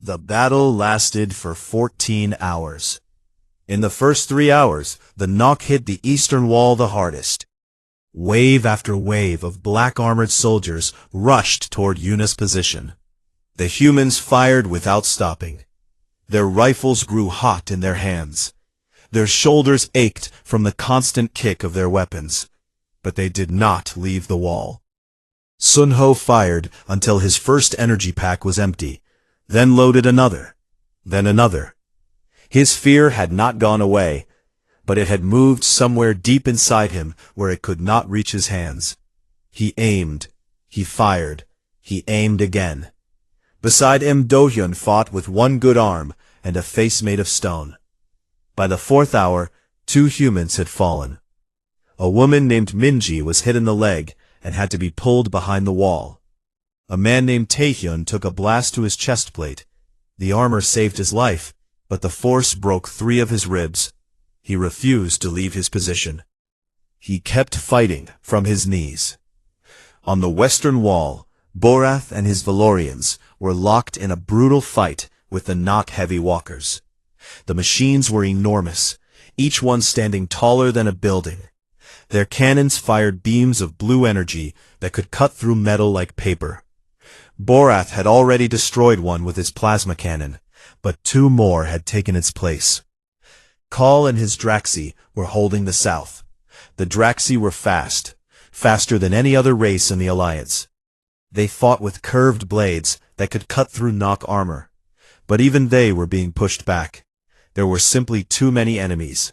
The battle lasted for 14 hours. In the first 3 hours, the knock hit the eastern wall the hardest. Wave after wave of black-armored soldiers rushed toward Yuna's position. The humans fired without stopping. Their rifles grew hot in their hands. Their shoulders ached from the constant kick of their weapons. But they did not leave the wall. Sun Ho fired until his first energy pack was empty, then loaded another, then another. His fear had not gone away, but it had moved somewhere deep inside him where it could not reach his hands. He aimed, he fired, he aimed again. Beside him, Do-hyun fought with one good arm and a face made of stone. By the 4th hour, 2 humans had fallen. A woman named Minji was hit in the leg and had to be pulled behind the wall. A man named Taehyun took a blast to his chest plate. The armor saved his life, but the force broke 3 of his ribs. He refused to leave his position. He kept fighting from his knees. On the western wall, Borath and his Valorians were locked in a brutal fight with the Nok heavy walkers. The machines were enormous, each one standing taller than a building. Their cannons fired beams of blue energy that could cut through metal like paper. Borath had already destroyed one with his plasma cannon, but 2 more had taken its place. Kaul and his Draxi were holding the south. The Draxi were fast, faster than any other race in the Alliance. They fought with curved blades that could cut through Nok armor, but even they were being pushed back. There were simply too many enemies.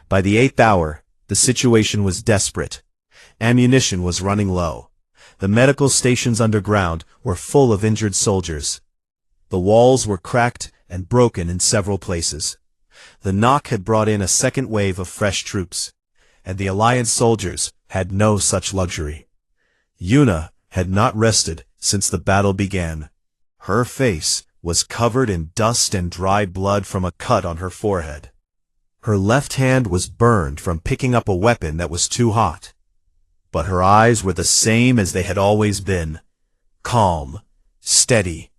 By the 8th hour, the situation was desperate. Ammunition was running low. The medical stations underground were full of injured soldiers. The walls were cracked and broken in several places. The Nok had brought in a second wave of fresh troops, and the Alliance soldiers had no such luxury. Yuna had not rested since the battle began. Her face was covered in dust and dry blood from a cut on her forehead. Her left hand was burned from picking up a weapon that was too hot. But her eyes were the same as they had always been. Calm, steady,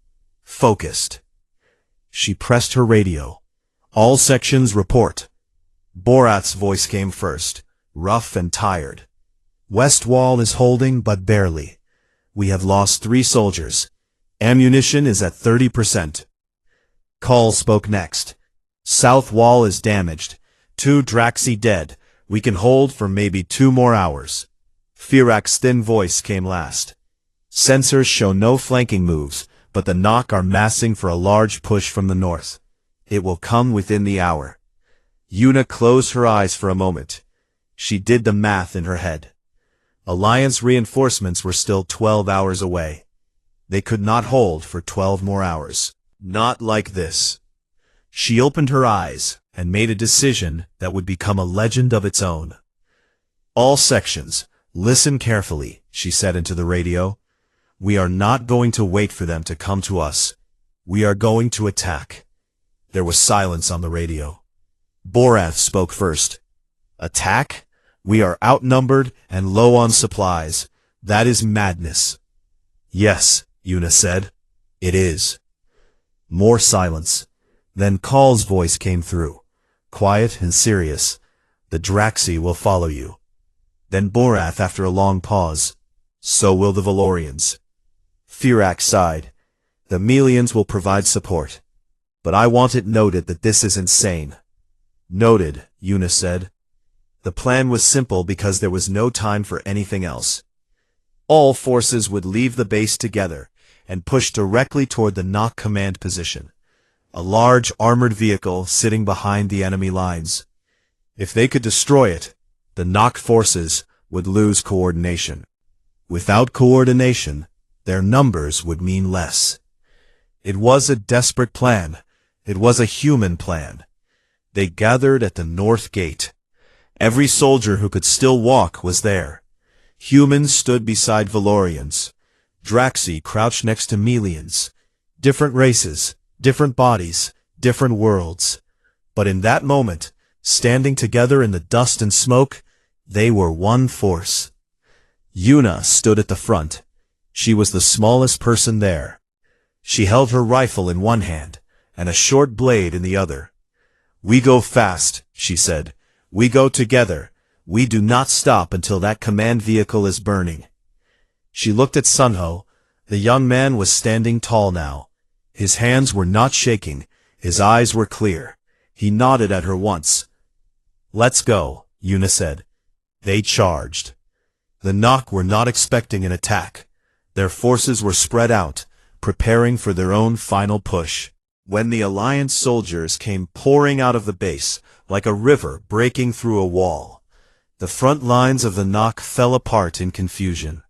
focused. She pressed her radio. All sections report. Borath's voice came first, rough and tired. West Wall is holding, but barely. We have lost 3 soldiers. Ammunition is at 30%. Kaul spoke next. South Wall is damaged. 2 Draxi dead. We can hold for maybe 2 more hours. Firak's thin voice came last. Sensors show no flanking moves, but the Nok are massing for a large push from the north. It will come within the hour. Yuna closed her eyes for a moment. She did the math in her head. Alliance reinforcements were still 12 hours away. They could not hold for 12 more hours. Not like this. She opened her eyes and made a decision that would become a legend of its own. All sections, listen carefully, she said into the radio. We are not going to wait for them to come to us. We are going to attack. There was silence on the radio. Borath spoke first. Attack? We are outnumbered and low on supplies. That is madness. Yes, Yuna said. It is. More silence. Then Kaul's voice came through, quiet and serious. The Draxi will follow you. Then Borath, after a long pause. So will the Valorians. Firak sighed. The Melians will provide support. But I want it noted that this is insane. Noted, Yuna said. The plan was simple because there was no time for anything else. All forces would leave the base together and push directly toward the Nok command position, a large armored vehicle sitting behind the enemy lines. If they could destroy it, the Nok forces would lose coordination. Without coordination, their numbers would mean less. It was a desperate plan. It was a human plan. They gathered at the north gate. Every soldier who could still walk was there. Humans stood beside Valorians. Draxi crouched next to Melians. Different races, different bodies, different worlds. But in that moment, standing together in the dust and smoke, they were one force. Yuna stood at the front. She was the smallest person there. She held her rifle in one hand, and a short blade in the other. "We go fast," she said. "We go together. We do not stop until that command vehicle is burning." She looked at Sunho. The young man was standing tall now. His hands were not shaking. His eyes were clear. He nodded at her once. "Let's go," Yuna said. They charged. The Nok were not expecting an attack. Their forces were spread out, preparing for their own final push. When the Alliance soldiers came pouring out of the base, like a river breaking through a wall, the front lines of the Nok fell apart in confusion.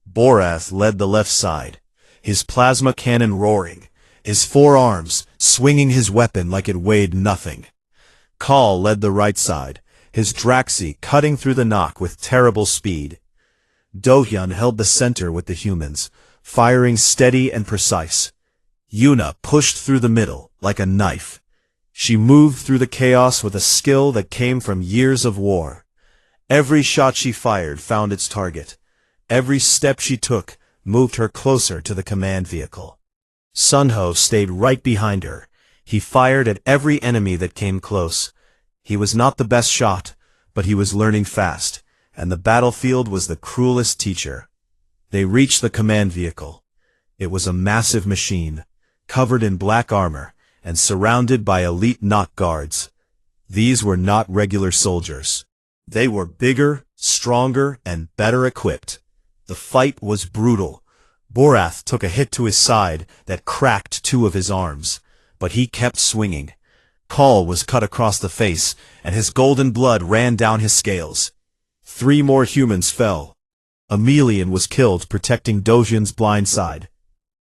Borath led the left side, his plasma cannon roaring, his forearms swinging his weapon like it weighed nothing. Kal led the right side, his Draxi cutting through the Nok with terrible speed. Dohyun held the center with the humans, firing steady and precise. Yuna pushed through the middle like a knife. She moved through the chaos with a skill that came from years of war. Every shot she fired found its target. Every step she took moved her closer to the command vehicle. Sunho stayed right behind her. He fired at every enemy that came close. He was not the best shot, but he was learning fast, and the battlefield was the cruelest teacher. They reached the command vehicle. It was a massive machine, covered in black armor, and surrounded by elite Nok guards. These were not regular soldiers. They were bigger, stronger, and better equipped. The fight was brutal. Borath took a hit to his side that cracked two of his arms, but he kept swinging. Kal was cut across the face, and his golden blood ran down his scales. 3 more humans fell. Emelian was killed protecting Dohyun's blind side.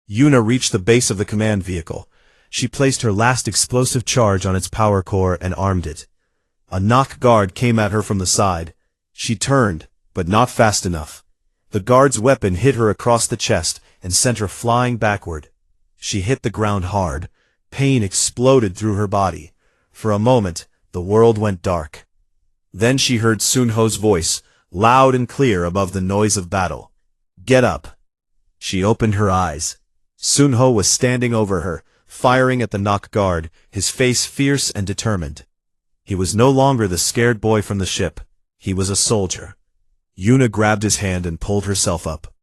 Yuna reached the base of the command vehicle. She placed her last explosive charge on its power core and armed it. A Nok guard came at her from the side. She turned, but not fast enough. The guard's weapon hit her across the chest and sent her flying backward. She hit the ground hard. Pain exploded through her body. For a moment, the world went dark. Then she heard Sunho's voice, loud and clear above the noise of battle. "Get up." She opened her eyes. Sunho was standing over her, firing at the Nok guard, his face fierce and determined. He was no longer the scared boy from the ship. He was a soldier. Yuna grabbed his hand and pulled herself up.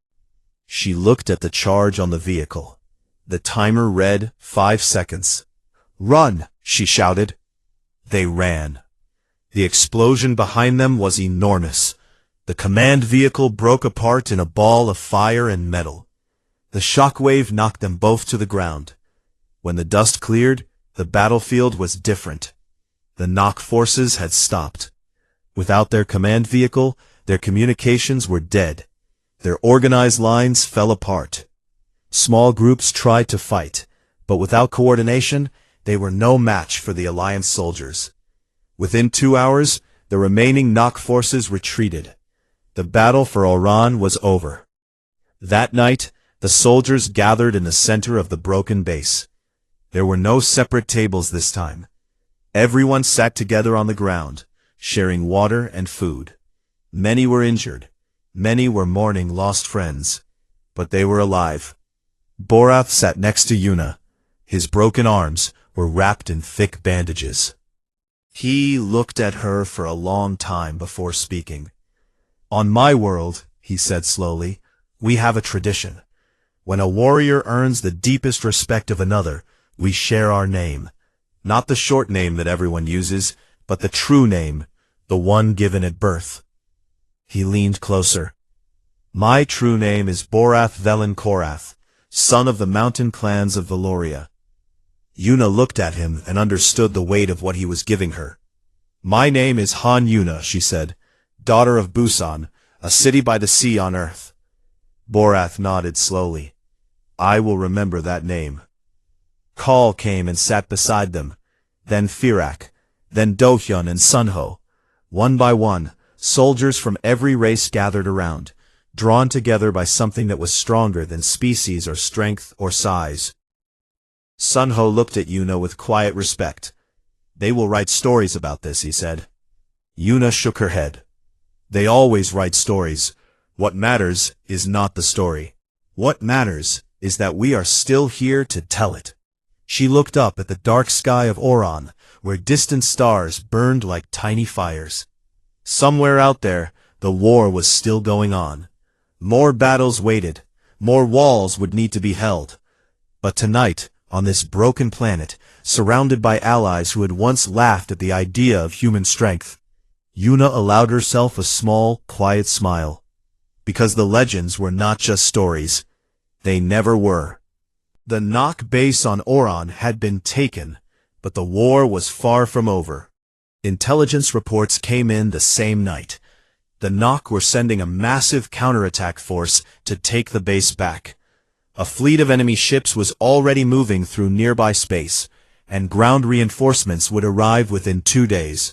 She looked at the charge on the vehicle. The timer read 5 seconds. "Run!" she shouted. They ran. The explosion behind them was enormous. The command vehicle broke apart in a ball of fire and metal. The shockwave knocked them both to the ground. When the dust cleared, the battlefield was different. The Nok forces had stopped. Without their command vehicle, their communications were dead. Their organized lines fell apart. Small groups tried to fight, but without coordination, they were no match for the Alliance soldiers. Within 2 hours, the remaining Nok forces retreated. The battle for Oran was over. That night, the soldiers gathered in the center of the broken base. There were no separate tables this time. Everyone sat together on the ground, sharing water and food. Many were injured. Many were mourning lost friends. But they were alive. Borath sat next to Yuna. His broken arms were wrapped in thick bandages. He looked at her for a long time before speaking. "On my world," he said slowly, "we have a tradition. When a warrior earns the deepest respect of another, we share our name. Not the short name that everyone uses, but the true name, the one given at birth." He leaned closer. "My true name is Borath Velen Korath, son of the mountain clans of Valoria." Yuna looked at him and understood the weight of what he was giving her. "My name is Han Yuna," she said, "daughter of Busan, a city by the sea on earth." Borath nodded slowly. "I will remember that name." Kal came and sat beside them, then Firak, then Dohyun and Sunho. One by one, soldiers from every race gathered around, drawn together by something that was stronger than species or strength or size. Sunho looked at Yuna with quiet respect. "They will write stories about this," he said. Yuna shook her head. "They always write stories. What matters is not the story. What matters is that we are still here to tell it. She looked up at the dark sky of Oron, where distant stars burned like tiny fires. Somewhere out there, the war was still going on. More battles waited. More walls would need to be held. But tonight, on this broken planet, surrounded by allies who had once laughed at the idea of human strength, Yuna allowed herself a small, quiet smile. Because the legends were not just stories. They never were. The Nock base on Oron had been taken, but the war was far from over. Intelligence reports came in the same night. The Nock were sending a massive counterattack force to take the base back. A fleet of enemy ships was already moving through nearby space, and ground reinforcements would arrive within 2 days.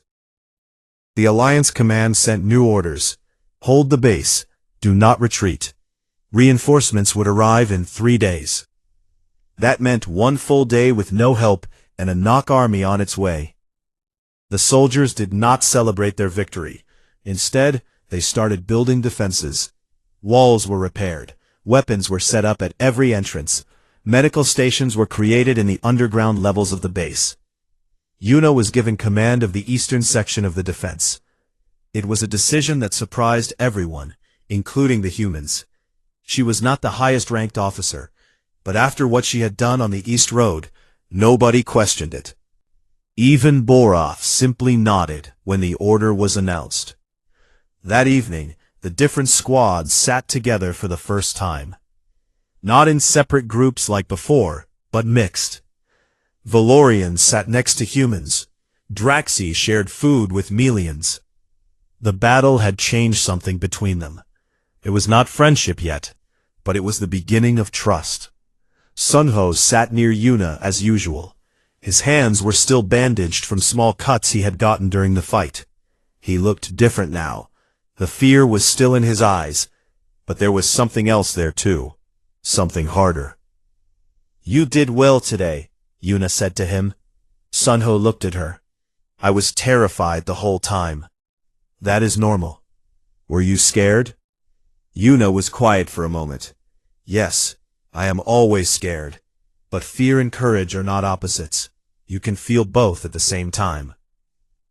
The Alliance Command sent new orders. Hold the base. Do not retreat. Reinforcements would arrive in 3 days. That meant 1 full day with no help and a Nock army on its way. The soldiers did not celebrate their victory. Instead, they started building defenses. Walls were repaired. Weapons were set up at every entrance. Medical stations were created in the underground levels of the base. Yuna was given command of the eastern section of the defense. It was a decision that surprised everyone, including the humans. She was not the highest-ranked officer, but after what she had done on the East Road, nobody questioned it. Even Borath simply nodded when the order was announced. That evening, the different squads sat together for the first time. Not in separate groups like before, but mixed. Valorians sat next to humans. Draxi shared food with Melians. The battle had changed something between them. It was not friendship yet, but it was the beginning of trust. Sunho sat near Yuna as usual. His hands were still bandaged from small cuts he had gotten during the fight. He looked different now. The fear was still in his eyes, but there was something else there too. Something harder. "You did well today," Yuna said to him. Sunho looked at her. "I was terrified the whole time." "That is normal. Were you scared?" Yuna was quiet for a moment. "Yes, I am always scared. But fear and courage are not opposites. You can feel both at the same time."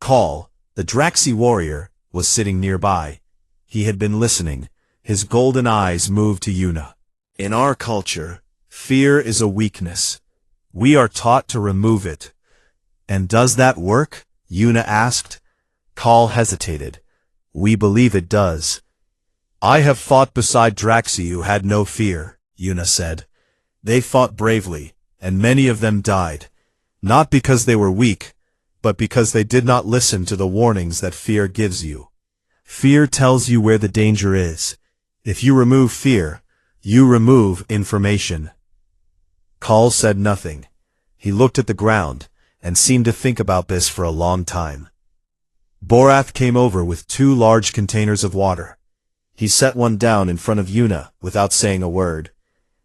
Call, the Draxi warrior, was sitting nearby. He had been listening. His golden eyes moved to Yuna. "In our culture, fear is a weakness. We are taught to remove it." "And does that work?" Yuna asked. Call hesitated. "We believe it does." "I have fought beside Draxi who had no fear," Yuna said. "They fought bravely, and many of them died. Not because they were weak, but because they did not listen to the warnings that fear gives you. Fear tells you where the danger is. If you remove fear, you remove information." Call said nothing. He looked at the ground, and seemed to think about this for a long time. Borath came over with 2 large containers of water. He set one down in front of Yuna without saying a word,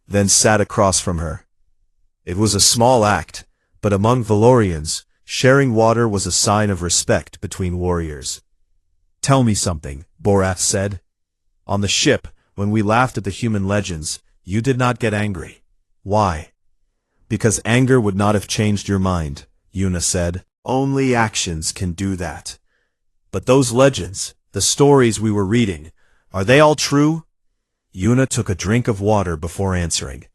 then sat across from her. It was a small act, but among Valorians, sharing water was a sign of respect between warriors. "Tell me something," Borath said. "On the ship, when we laughed at the human legends, you did not get angry. Why?" "Because anger would not have changed your mind," Yuna said. "Only actions can do that." "But those legends, the stories we were reading, are they all true?" Yuna took a drink of water before answering.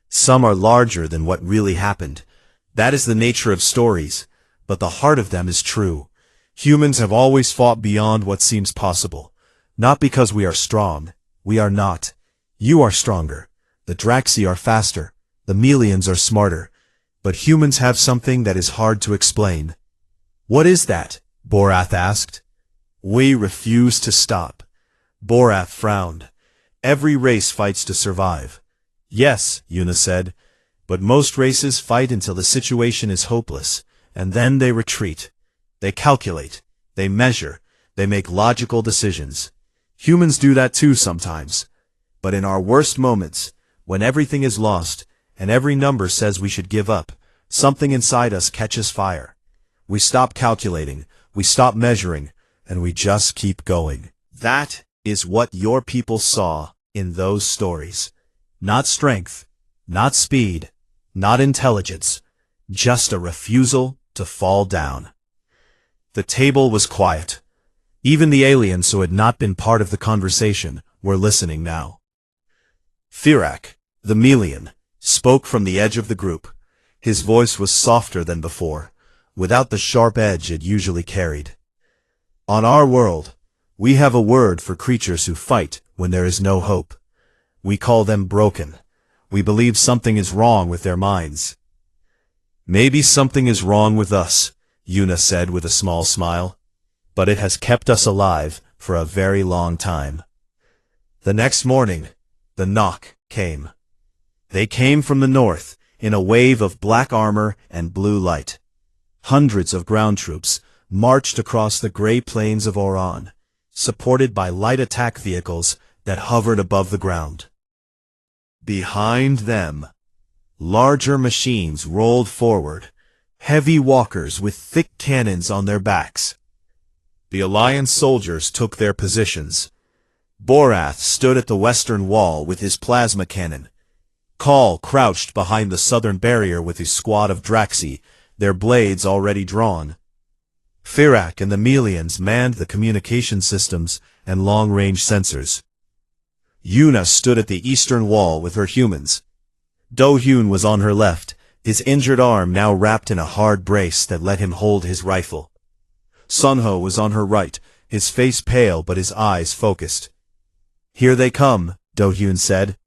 "Some are larger than what really happened. That is the nature of stories, but the heart of them is true. Humans have always fought beyond what seems possible. Not because we are strong. We are not. You are stronger. The Draxi are faster. The Melians are smarter. But humans have something that is hard to explain." "What is that?" Borath asked. "We refuse to stop." Borath frowned. "Every race fights to survive." "Yes," Yuna said, "but most races fight until the situation is hopeless, and then they retreat. They calculate, they measure, they make logical decisions. Humans do that too sometimes. But in our worst moments, when everything is lost, and every number says we should give up, something inside us catches fire. We stop calculating, we stop measuring, and we just keep going. That is what your people saw in those stories. Not strength, Not speed, not intelligence, just a refusal to fall down. The table was quiet. Even the aliens who had not been part of the conversation were listening now. Firak, the Melian, spoke from the edge of the group. His voice was softer than before, without the sharp edge it usually carried. On our world, we have a word for creatures who fight when there is no hope. We call them broken. We believe something is wrong with their minds. Maybe something is wrong with us, Yuna said with a small smile, but it has kept us alive for a very long time. The next morning, the knock came. They came from the north, in a wave of black armor and blue light. Hundreds of ground troops marched across the gray plains of Oran, supported by light attack vehicles that hovered above the ground. Behind them, larger machines rolled forward, heavy walkers with thick cannons on their backs. The Alliance soldiers took their positions. Borath stood at the western wall with his plasma cannon. Kal crouched behind the southern barrier with his squad of Draxi, their blades already drawn. Firak and the Melians manned the communication systems and long-range sensors. Yuna stood at the eastern wall with her humans. Do-Hyun was on her left, his injured arm now wrapped in a hard brace that let him hold his rifle. Sunho was on her right, his face pale but his eyes focused. "Here they come," Do-Hyun said.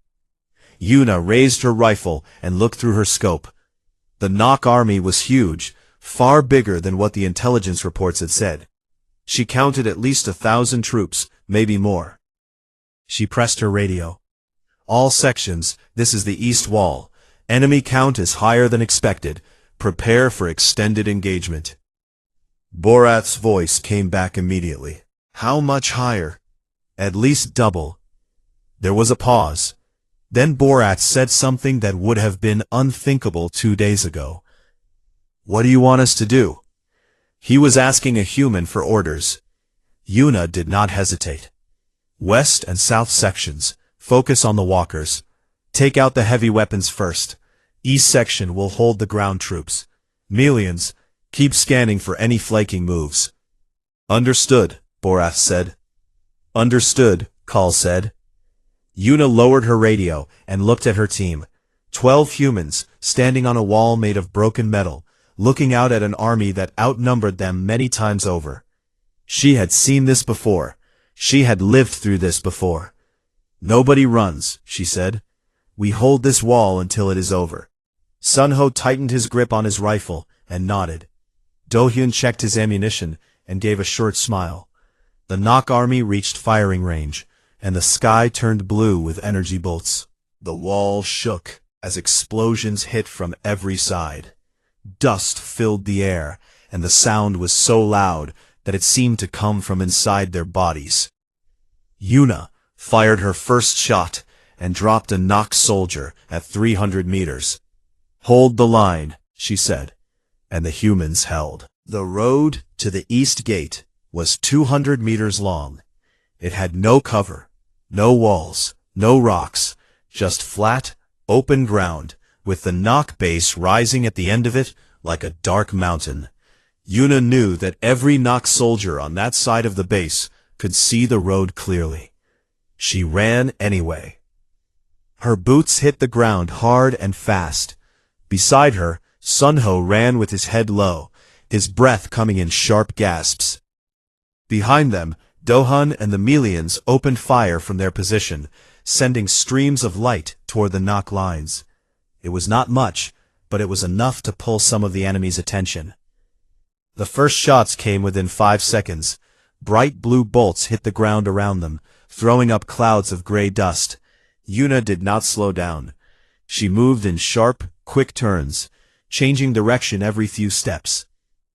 Yuna raised her rifle and looked through her scope. The Nok army was huge, far bigger than what the intelligence reports had said. She counted at least 1,000 troops, maybe more. She pressed her radio. "All sections, this is the east wall. Enemy count is higher than expected. Prepare for extended engagement." Borath's voice came back immediately. "How much higher?" "At least double." There was a pause. Then Borath said something that would have been unthinkable 2 days ago. "What do you want us to do?" He was asking a human for orders. Yuna did not hesitate. "West and south sections, focus on the walkers. Take out the heavy weapons first. East section will hold the ground troops. Melians, keep scanning for any flanking moves." "Understood," Borath said. "Understood," Kal said. Yuna lowered her radio and looked at her team. 12 humans, standing on a wall made of broken metal, looking out at an army that outnumbered them many times over. She had seen this before. She had lived through this before. "Nobody runs," she said. "We hold this wall until it is over." Sunho tightened his grip on his rifle and nodded. Do-Hyun checked his ammunition and gave a short smile. The Nok army reached firing range, and the sky turned blue with energy bolts. The wall shook as explosions hit from every side. Dust filled the air, and the sound was so loud that it seemed to come from inside their bodies. Yuna fired her first shot and dropped a Nok soldier at 300 meters. "Hold the line," she said, and the humans held. The road to the east gate was 200 meters long. It had no cover, no walls, no rocks, just flat, open ground, with the Nok base rising at the end of it like a dark mountain. Yuna knew that every Nok soldier on that side of the base could see the road clearly. She ran anyway. Her boots hit the ground hard and fast. Beside her, Sunho ran with his head low, his breath coming in sharp gasps. Behind them, Do-Hyun and the Melians opened fire from their position, sending streams of light toward the Nok lines. It was not much, but it was enough to pull some of the enemy's attention. The first shots came within 5 seconds. Bright blue bolts hit the ground around them, throwing up clouds of gray dust. Yuna did not slow down. She moved in sharp, quick turns, changing direction every few steps.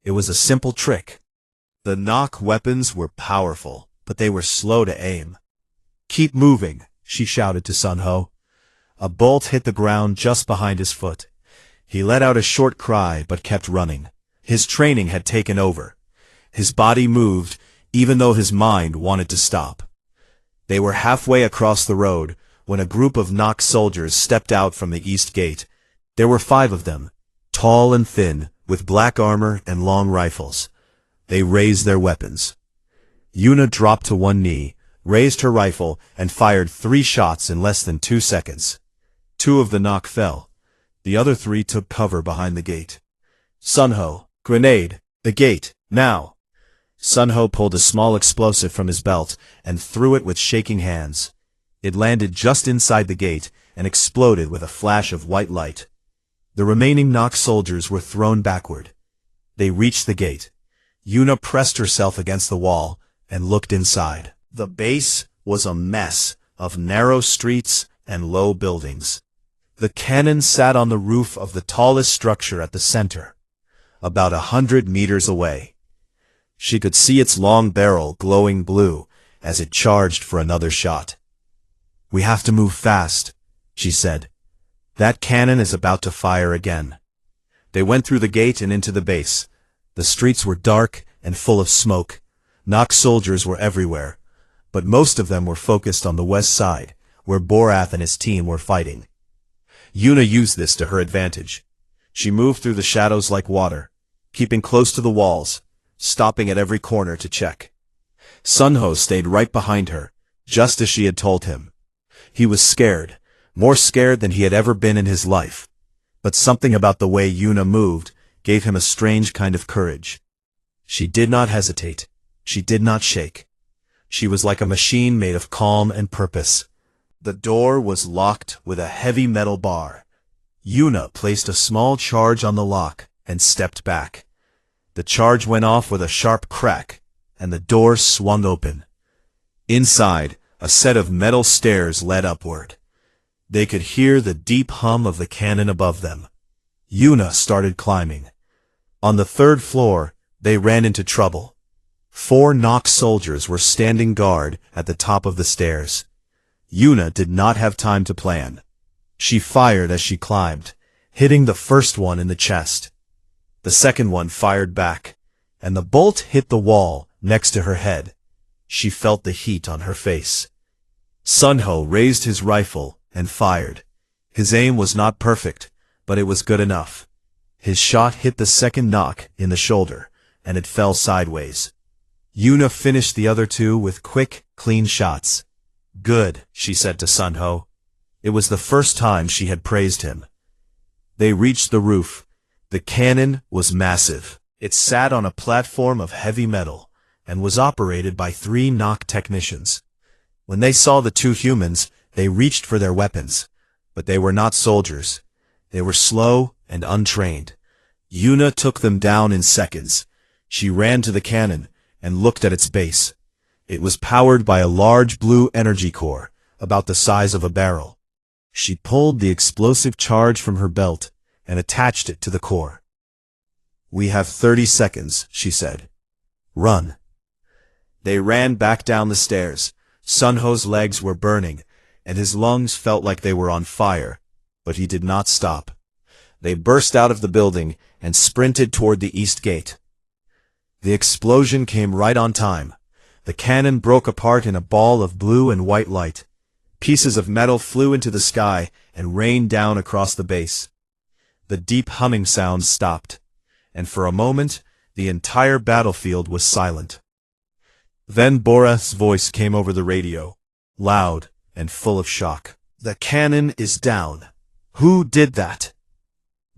It was a simple trick. The Nok weapons were powerful, but they were slow to aim. "Keep moving," she shouted to Sunho. A bolt hit the ground just behind his foot. He let out a short cry but kept running. His training had taken over. His body moved, even though his mind wanted to stop. They were halfway across the road, when a group of Nock soldiers stepped out from the east gate. There were 5 of them, tall and thin, with black armor and long rifles. They raised their weapons. Yuna dropped to one knee, raised her rifle, and fired 3 shots in less than 2 seconds. 2 of the Nock fell. The other 3 took cover behind the gate. Sunho, grenade, the gate, now! Sunho pulled a small explosive from his belt and threw it with shaking hands. It landed just inside the gate and exploded with a flash of white light. The remaining Nock soldiers were thrown backward. They reached the gate. Yuna pressed herself against the wall and looked inside. The base was a mess of narrow streets and low buildings. The cannon sat on the roof of the tallest structure at the center, about 100 meters away. She could see its long barrel glowing blue as it charged for another shot. "We have to move fast," she said. "That cannon is about to fire again." They went through the gate and into the base. The streets were dark and full of smoke. Nock soldiers were everywhere, but most of them were focused on the west side, where Borath and his team were fighting. Yuna used this to her advantage. She moved through the shadows like water, keeping close to the walls, stopping at every corner to check. Sunho stayed right behind her, just as she had told him. He was scared, more scared than he had ever been in his life. But something about the way Yuna moved gave him a strange kind of courage. She did not hesitate. She did not shake. She was like a machine made of calm and purpose. The door was locked with a heavy metal bar. Yuna placed a small charge on the lock and stepped back. The charge went off with a sharp crack, and the door swung open. Inside, a set of metal stairs led upward. They could hear the deep hum of the cannon above them. Yuna started climbing. On the 3rd floor, they ran into trouble. 4 Nock soldiers were standing guard at the top of the stairs. Yuna did not have time to plan. She fired as she climbed, hitting the first one in the chest. The second one fired back, and the bolt hit the wall next to her head. She felt the heat on her face. Sunho raised his rifle and fired. His aim was not perfect, but it was good enough. His shot hit the second Nock in the shoulder, and it fell sideways. Yuna finished the other 2 with quick, clean shots. "Good," she said to Sunho. It was the first time she had praised him. They reached the roof. The cannon was massive. It sat on a platform of heavy metal, and was operated by 3 Nock technicians. When they saw the 2 humans, they reached for their weapons. But they were not soldiers. They were slow and untrained. Yuna took them down in seconds. She ran to the cannon and looked at its base. It was powered by a large blue energy core, about the size of a barrel. She pulled the explosive charge from her belt and attached it to the core. "We have 30 seconds, she said. "Run." They ran back down the stairs. Sunho's legs were burning, and his lungs felt like they were on fire, but he did not stop. They burst out of the building and sprinted toward the east gate. The explosion came right on time. The cannon broke apart in a ball of blue and white light. Pieces of metal flew into the sky and rained down across the base. The deep humming sound stopped, and for a moment, the entire battlefield was silent. Then Borath's voice came over the radio, loud and full of shock. "The cannon is down. Who did that?"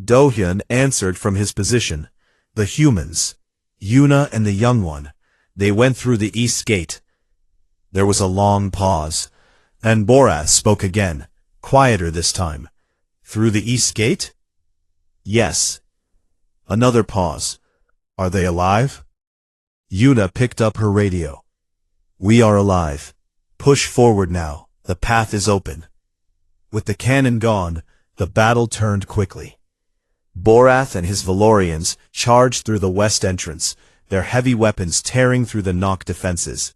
Do-hyun answered from his position. "The humans. Yuna and the young one. They went through the east gate." There was a long pause. Then Borath spoke again, quieter this time. "Through the east gate?" "Yes." Another pause. "Are they alive?" Yuna picked up her radio. "We are alive. Push forward now. The path is open." With the cannon gone, the battle turned quickly. Borath and his Valorians charged through the west entrance, their heavy weapons tearing through the Nock defenses.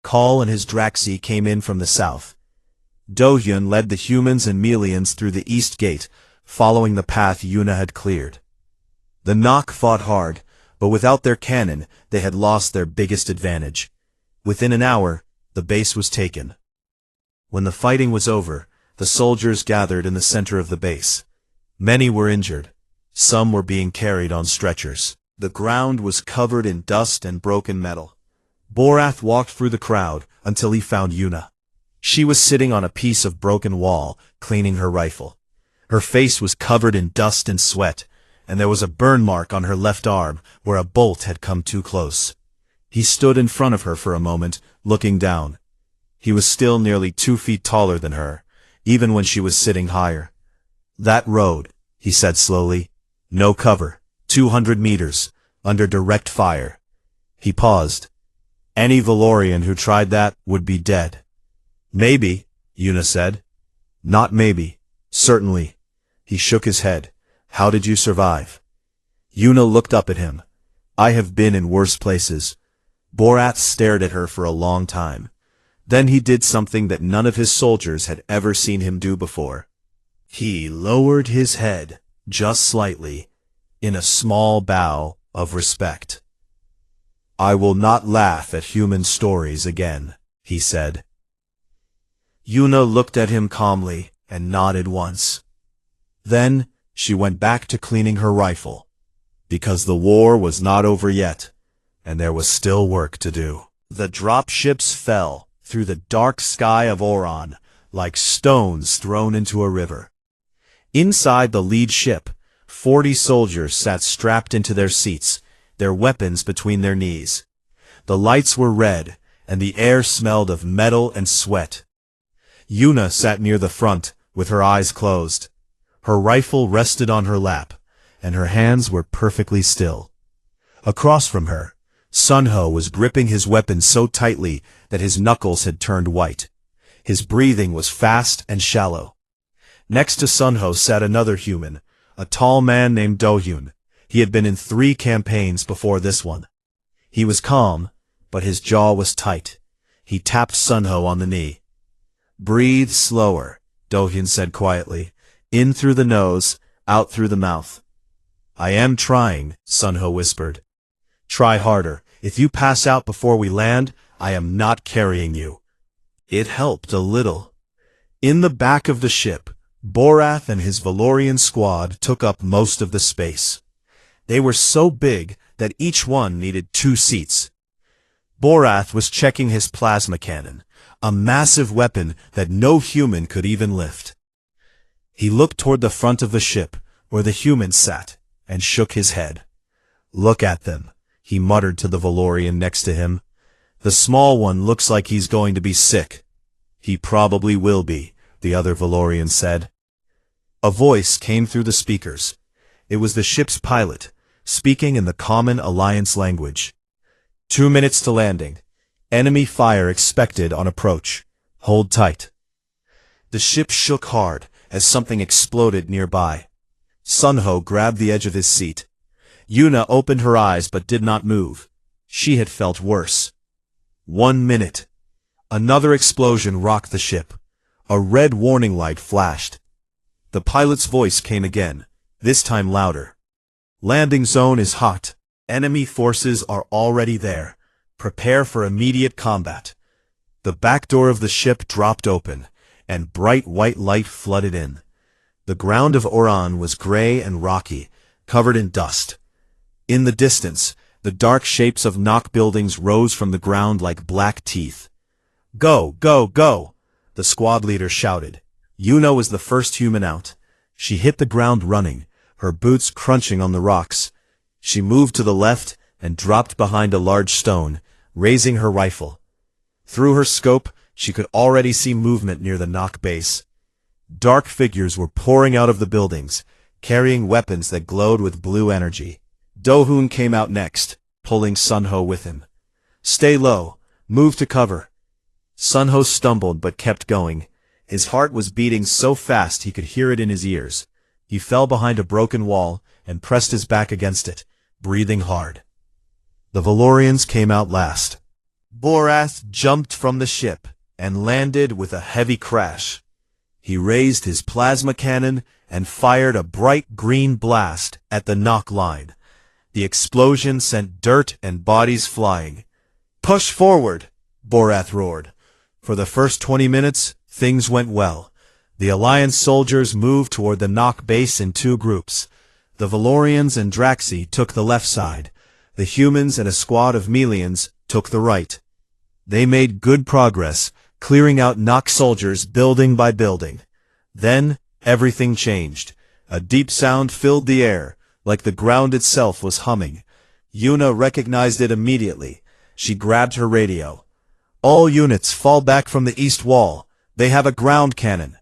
Kal and his Draxi came in from the south. Do-hyun led the humans and Melians through the east gate, following the path Yuna had cleared. The Nock fought hard, but without their cannon, they had lost their biggest advantage. Within an hour, the base was taken. When the fighting was over, the soldiers gathered in the center of the base. Many were injured. Some were being carried on stretchers. The ground was covered in dust and broken metal. Borath walked through the crowd until he found Yuna. She was sitting on a piece of broken wall, cleaning her rifle. Her face was covered in dust and sweat, and there was a burn mark on her left arm where a bolt had come too close. He stood in front of her for a moment, looking down. He was still nearly 2 feet taller than her, even when she was sitting higher. "That road," he said slowly. "No cover. 200 meters, under direct fire." He paused. "Any Valorian who tried that would be dead." "Maybe," Yuna said. "Not maybe. Certainly." He shook his head. "How did you survive?" Yuna looked up at him. "I have been in worse places." Borath stared at her for a long time. Then he did something that none of his soldiers had ever seen him do before. He lowered his head, just slightly, in a small bow of respect. "I will not laugh at human stories again," he said. Yuna looked at him calmly and nodded once. Then she went back to cleaning her rifle, because the war was not over yet, and there was still work to do. The dropships fell through the dark sky of Oran like stones thrown into a river. Inside the lead ship, 40 soldiers sat strapped into their seats, their weapons between their knees. The lights were red, and the air smelled of metal and sweat. Yuna sat near the front, with her eyes closed. Her rifle rested on her lap, and her hands were perfectly still. Across from her, Sunho was gripping his weapon so tightly that his knuckles had turned white. His breathing was fast and shallow. Next to Sunho sat another human, a tall man named Do-hyun. He had been in 3 campaigns before this one. He was calm, but his jaw was tight. He tapped Sunho on the knee. "Breathe slower," Do-hyun said quietly. "In through the nose, out through the mouth." "I am trying," Sunho whispered. "Try harder. If you pass out before we land, I am not carrying you." It helped a little. In the back of the ship, Borath and his Valorian squad took up most of the space. They were so big that each one needed 2 seats. Borath was checking his plasma cannon, a massive weapon that no human could even lift. He looked toward the front of the ship, where the humans sat, and shook his head. "Look at them," he muttered to the Valorian next to him. "The small one looks like he's going to be sick." "He probably will be," the other Valorian said. A voice came through the speakers. It was the ship's pilot, speaking in the common Alliance language. 2 minutes to landing. Enemy fire expected on approach. Hold tight." The ship shook hard as something exploded nearby. Sunho grabbed the edge of his seat. Yuna opened her eyes but did not move. She had felt worse. 1 minute. Another explosion rocked the ship. A red warning light flashed. The pilot's voice came again, this time louder. "Landing zone is hot. Enemy forces are already there. Prepare for immediate combat." The back door of the ship dropped open, and bright white light flooded in. The ground of Oran was gray and rocky, covered in dust. In the distance, the dark shapes of Nock buildings rose from the ground like black teeth. "Go, go, go!" the squad leader shouted. Yuna was the first human out. She hit the ground running, her boots crunching on the rocks. She moved to the left and dropped behind a large stone, raising her rifle. Through her scope, she could already see movement near the Nock base. Dark figures were pouring out of the buildings, carrying weapons that glowed with blue energy. Do-hyun came out next, pulling Sunho with him. "Stay low. Move to cover." Sunho stumbled but kept going. His heart was beating so fast he could hear it in his ears. He fell behind a broken wall and pressed his back against it, breathing hard. The Valorians came out last. Borath jumped from the ship and landed with a heavy crash. He raised his plasma cannon and fired a bright green blast at the Nock line. The explosion sent dirt and bodies flying. "Push forward!" Borath roared. For the first 20 minutes, Things went well. The Alliance soldiers moved toward the Nock base in two groups. The Valorians and Draxi took the left side. The humans and a squad of Melians took the right. They made good progress, clearing out Nock soldiers building by building. Then, everything changed. A deep sound filled the air, like the ground itself was humming. Yuna recognized it immediately. She grabbed her radio. "All units fall back from the east wall. They have a ground cannon."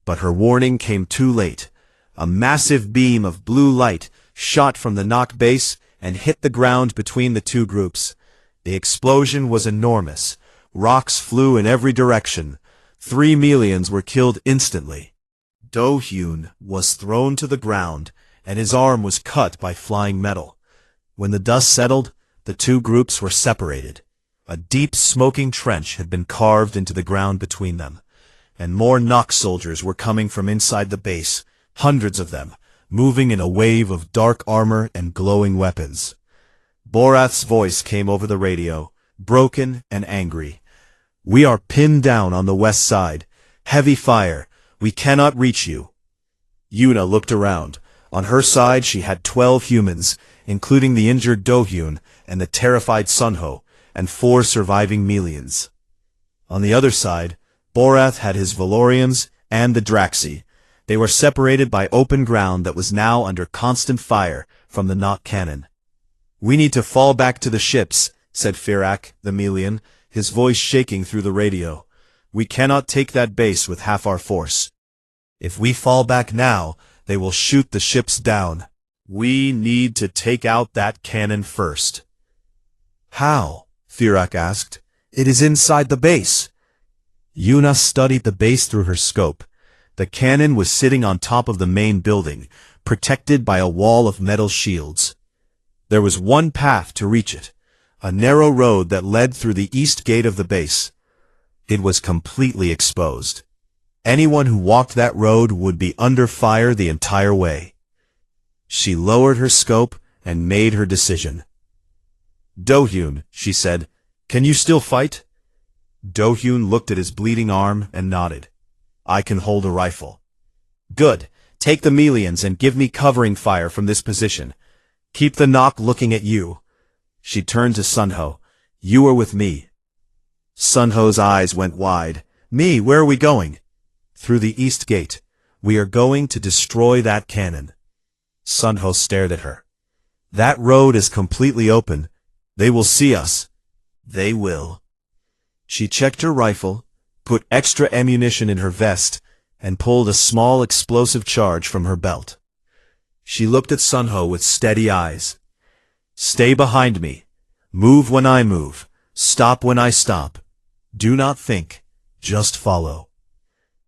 But her warning came too late. A massive beam of blue light shot from the Nock base and hit the ground between the two groups. The explosion was enormous. Rocks flew in every direction. 3 Melians were killed instantly. Do-hyun was thrown to the ground, and his arm was cut by flying metal. When the dust settled, the two groups were separated. A deep smoking trench had been carved into the ground between them, and more Nock soldiers were coming from inside the base, hundreds of them, moving in a wave of dark armor and glowing weapons. Borath's voice came over the radio, broken and angry. "We are pinned down on the west side. Heavy fire. We cannot reach you." Yuna looked around. On her side she had 12 humans, including the injured Do-hyun and the terrified Sunho, and 4 surviving Melians. On the other side, Borath had his Valorians and the Draxi. They were separated by open ground that was now under constant fire from the Nock cannon. "We need to fall back to the ships," said Firak, the Melian, his voice shaking through the radio. "We cannot take that base with half our force. If we fall back now, they will shoot the ships down. We need to take out that cannon first." "How?" Firak asked. "It is inside the base." Yuna studied the base through her scope. The cannon was sitting on top of the main building, protected by a wall of metal shields. There was one path to reach it, a narrow road that led through the east gate of the base. It was completely exposed. Anyone who walked that road would be under fire the entire way. She lowered her scope and made her decision. "Do-hyun," she said, "can you still fight?" Do-hyun looked at his bleeding arm and nodded. "I can hold a rifle." "Good. Take the Melians and give me covering fire from this position. Keep the Nock looking at you." She turned to Sunho. "You are with me." Sunho's eyes went wide. "Me? Where are we going?" "Through the east gate. We are going to destroy that cannon." Sunho stared at her. "That road is completely open. They will see us." "They will." She checked her rifle, put extra ammunition in her vest, and pulled a small explosive charge from her belt. She looked at Sunho with steady eyes. "Stay behind me. Move when I move. Stop when I stop. Do not think. Just follow."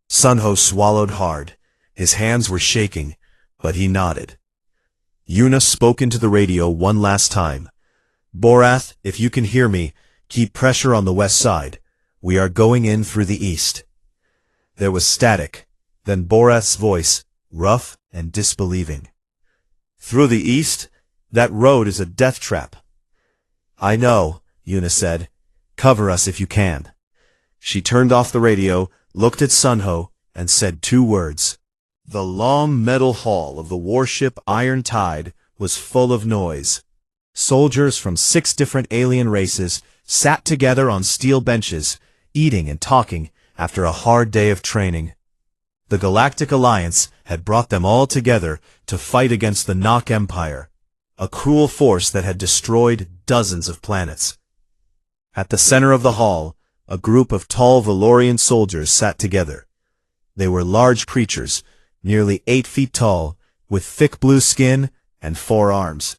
Sunho swallowed hard. His hands were shaking, but he nodded. Yuna spoke into the radio one last time. "Borath, if you can hear me, keep pressure on the west side. We are going in through the east." There was static, then Borath's voice, rough and disbelieving. "Through the east? That road is a death trap." "I know," Yuna said. "Cover us if you can." She turned off the radio, looked at Sunho, and said 2 words. The long metal hull of the warship Iron Tide was full of noise. Soldiers from 6 different alien races sat together on steel benches, eating and talking after a hard day of training. The Galactic Alliance had brought them all together to fight against the Nock Empire, a cruel force that had destroyed dozens of planets. At the center of the hall, a group of tall Valorian soldiers sat together. They were large creatures, nearly 8 feet tall, with thick blue skin and 4 arms.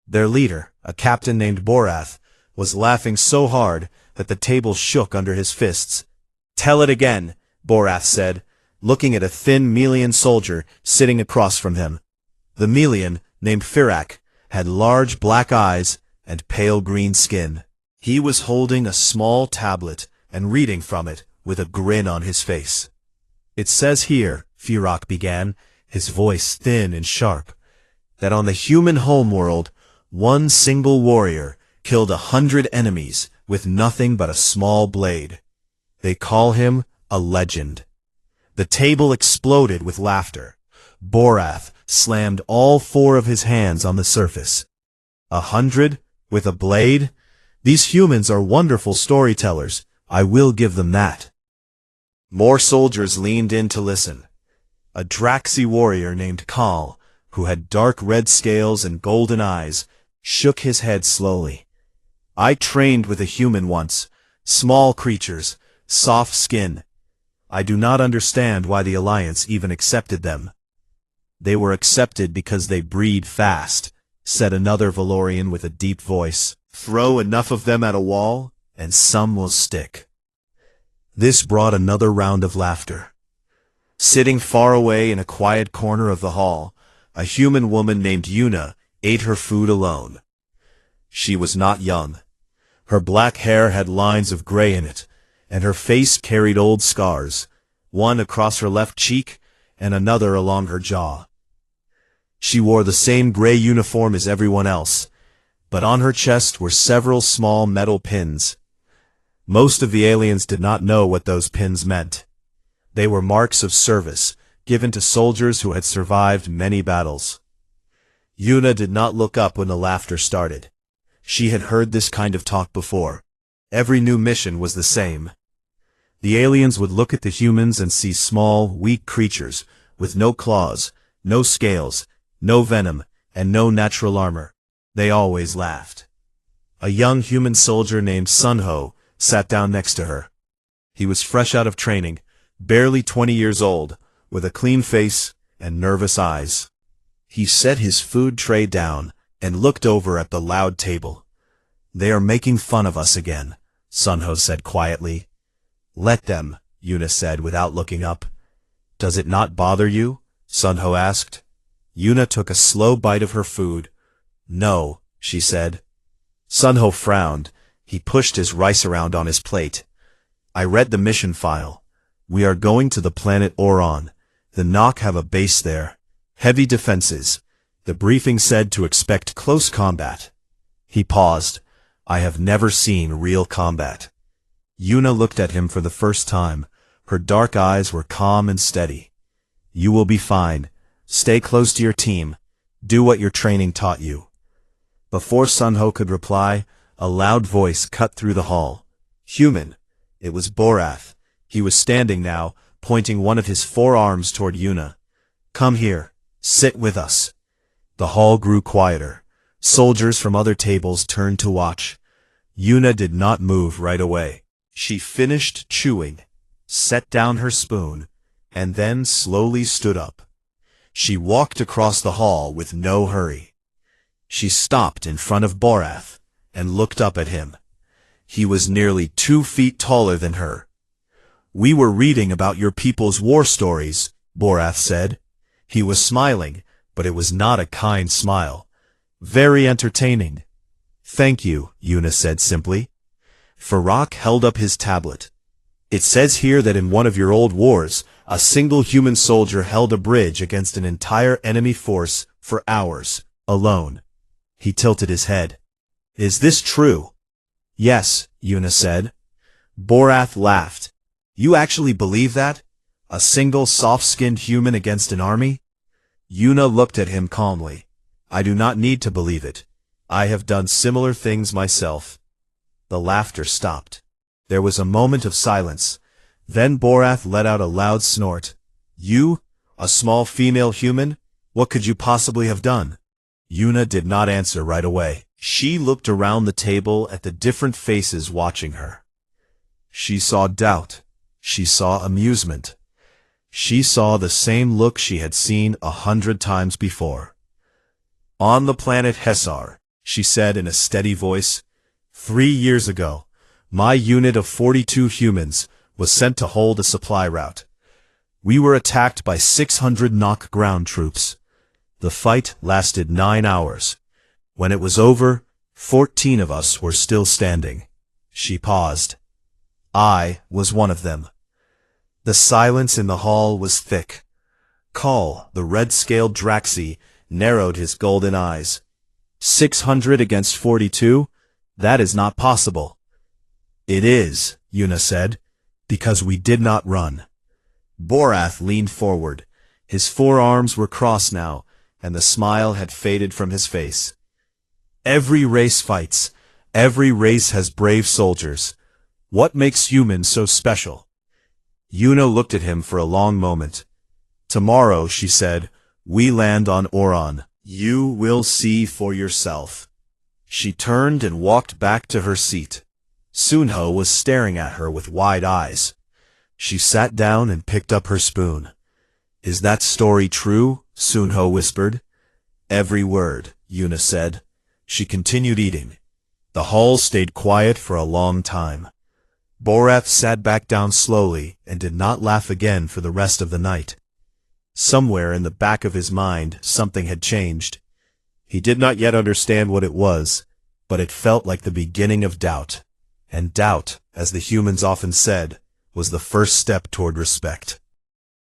Their leader, a captain named Borath, was laughing so hard that the table shook under his fists. "Tell it again," Borath said, looking at a thin Melian soldier sitting across from him. The Melian, named Firak, had large black eyes and pale green skin. He was holding a small tablet and reading from it with a grin on his face. "It says here," Firak began, his voice thin and sharp, "that on the human homeworld, one single warrior killed 100 enemies with nothing but a small blade. They call him a legend. The table exploded with laughter. Borath slammed all four of his hands on the surface. 100? With a blade? These humans are wonderful storytellers. I will give them that. More soldiers leaned in to listen. A Draxi warrior named Kal, who had dark red scales and golden eyes, shook his head slowly. I trained with a human once. Small creatures, soft skin. I do not understand why the Alliance even accepted them. They were accepted because they breed fast, said another Valorian with a deep voice. Throw enough of them at a wall, and some will stick. This brought another round of laughter. Sitting far away in a quiet corner of the hall, a human woman named Yuna ate her food alone. She was not young. Her black hair had lines of gray in it, and her face carried old scars, one across her left cheek and another along her jaw. She wore the same gray uniform as everyone else, but on her chest were several small metal pins. Most of the aliens did not know what those pins meant. They were marks of service, given to soldiers who had survived many battles. Yuna did not look up when the laughter started. She had heard this kind of talk before. Every new mission was the same. The aliens would look at the humans and see small, weak creatures, with no claws, no scales, no venom, and no natural armor. They always laughed. A young human soldier named Sunho sat down next to her. He was fresh out of training, barely 20 years old, with a clean face and nervous eyes. He set his food tray down and looked over at the loud table. They are making fun of us again, Sunho said quietly. Let them, Yuna said without looking up. Does it not bother you? Sunho asked. Yuna took a slow bite of her food. No, she said. Sunho frowned. He pushed his rice around on his plate. I read the mission file. We are going to the planet Oron. The Nock have a base there. Heavy defenses. The briefing said to expect close combat. He paused. I have never seen real combat. Yuna looked at him for the first time. Her dark eyes were calm and steady. You will be fine. Stay close to your team. Do what your training taught you. Before Sunho could reply, a loud voice cut through the hall. Human. It was Borath. He was standing now, pointing one of his forearms toward Yuna. Come here. Sit with us. The hall grew quieter. Soldiers from other tables turned to watch. Yuna did not move right away. She finished chewing, set down her spoon, and then slowly stood up. She walked across the hall with no hurry. She stopped in front of Borath and looked up at him. He was nearly 2 feet taller than her. We were reading about your people's war stories, Borath said. He was smiling, but it was not a kind smile. Very entertaining. Thank you, Yuna said simply. Farak held up his tablet. It says here that in one of your old wars, a single human soldier held a bridge against an entire enemy force for hours, alone. He tilted his head. Is this true? Yes, Yuna said. Borath laughed. You actually believe that? A single soft-skinned human against an army? Yuna looked at him calmly. I do not need to believe it. I have done similar things myself. The laughter stopped. There was a moment of silence. Then Borath let out a loud snort. You, a small female human? What could you possibly have done? Yuna did not answer right away. She looked around the table at the different faces watching her. She saw doubt. She saw amusement. She saw the same look she had seen 100 times before. On the planet Hesar, she said in a steady voice, 3 years ago, my unit of 42 humans was sent to hold a supply route. We were attacked by 600 Nock ground troops. The fight lasted 9 hours. When it was over, 14 of us were still standing. She paused. I was one of them. The silence in the hall was thick. Kal, the red-scaled Draxi, narrowed his golden eyes. 600 against 42? That is not possible. It is, Yuna said. Because we did not run. Borath leaned forward. His forearms were crossed now, and the smile had faded from his face. Every race fights. Every race has brave soldiers. What makes humans so special? Yuna looked at him for a long moment. Tomorrow, she said, we land on Oron. You will see for yourself. She turned and walked back to her seat. Sunho was staring at her with wide eyes. She sat down and picked up her spoon. Is that story true? Sunho whispered. Every word, Yuna said. She continued eating. The hall stayed quiet for a long time. Borath sat back down slowly and did not laugh again for the rest of the night. Somewhere in the back of his mind, something had changed. He did not yet understand what it was, but it felt like the beginning of doubt. And doubt, as the humans often said, was the first step toward respect.